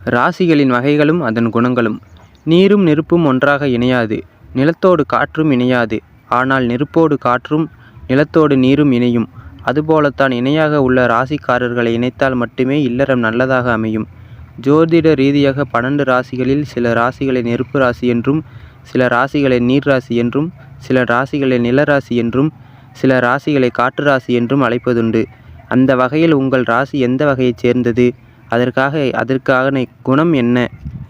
ராசிகளின் வகைகளும் அதன் குணங்களும். நீரும் நெருப்பும் ஒன்றாக இணையாது. நிலத்தோடு காற்றும் இணையாது. ஆனால் நெருப்போடு காற்றும் நிலத்தோடு நீரும் இணையும். அதுபோலத்தான் இணையாக உள்ள ராசிக்காரர்களை இணைத்தால் மட்டுமே இல்லறம் நல்லதாக அமையும். ஜோதிட ரீதியாக 12 ராசிகளில் சில ராசிகளை நெருப்பு ராசி என்றும், சில ராசிகளை நீர் ராசி என்றும், சில ராசிகளை நிலராசி என்றும், சில ராசிகளை காற்று ராசி என்றும் அழைப்பதுண்டு. அந்த வகையில் உங்கள் ராசி எந்த வகையைச் சேர்ந்தது, அதற்கான குணம் என்ன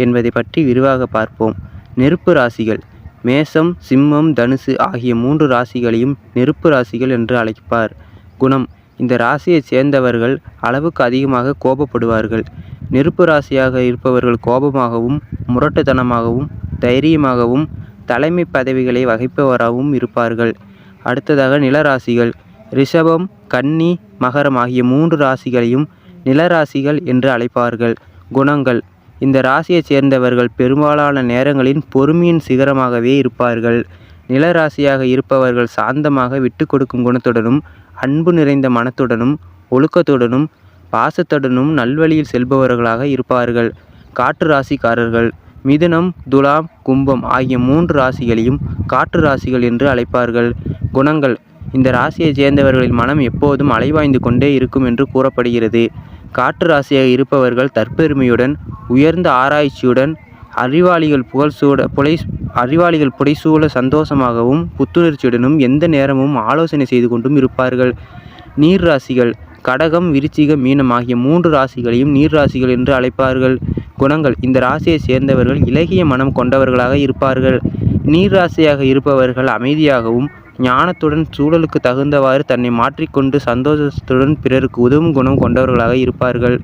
என்பதை பற்றி விரிவாக பார்ப்போம். நெருப்பு ராசிகள். மேசம், சிம்மம், தனுசு ஆகிய 3 ராசிகளையும் நெருப்பு ராசிகள் என்று அழைப்பார். குணம். இந்த ராசியைச் சேர்ந்தவர்கள் அளவுக்கு அதிகமாக கோபப்படுவார்கள். நெருப்பு ராசியாக இருப்பவர்கள் கோபமாகவும், முரட்டுத்தனமாகவும், தைரியமாகவும், தலைமை பதவிகளை வகிப்பவராகவும் இருப்பார்கள். அடுத்ததாக நிலராசிகள். ரிஷபம், கன்னி, மகரம் ஆகிய 3 ராசிகளையும் நிலராசிகள் என்று அழைப்பார்கள். குணங்கள். இந்த ராசியைச் சேர்ந்தவர்கள் பெரும்பாலான நேரங்களில் பொறுமையின் சிகரமாகவே இருப்பார்கள். நிலராசியாக இருப்பவர்கள் சாந்தமாக விட்டு கொடுக்கும் குணத்துடனும், அன்பு நிறைந்த மனத்துடனும், ஒழுக்கத்துடனும், பாசத்துடனும் நல்வழியில் செல்பவர்களாக இருப்பார்கள். காற்று ராசிக்காரர்கள். மிதுனம், துலாம், கும்பம் ஆகிய 3 ராசிகளையும் காற்று ராசிகள் என்று அழைப்பார்கள். குணங்கள். இந்த ராசியைச் சேர்ந்தவர்களின் மனம் எப்போதும் அலைவாய்ந்து கொண்டே இருக்கும் என்று கூறப்படுகிறது. காற்று ராசியாக இருப்பவர்கள் தற்பெருமையுடன், உயர்ந்த ஆராய்ச்சியுடன், அறிவாளிகள் புடைசூழ சந்தோஷமாகவும், புத்துணர்ச்சியுடனும், எந்த நேரமும் ஆலோசனை செய்து கொண்டும் இருப்பார்கள். நீர் ராசிகள். கடகம், விருச்சிகம், மீனம் ஆகிய 3 ராசிகளையும் நீர் ராசிகள் என்று அழைப்பார்கள். குணங்கள். இந்த ராசியைச் சேர்ந்தவர்கள் இளகிய மனம் கொண்டவர்களாக இருப்பார்கள். நீர் ராசியாக இருப்பவர்கள் அமைதியாகவும், ஞானத்துடன், சூழலுக்கு தகுந்தவாறு தன்னை மாற்றிக்கொண்டு சந்தோஷத்துடன் பிறருக்கு உதவும் குணம் கொண்டவர்களாக இருப்பார்கள்.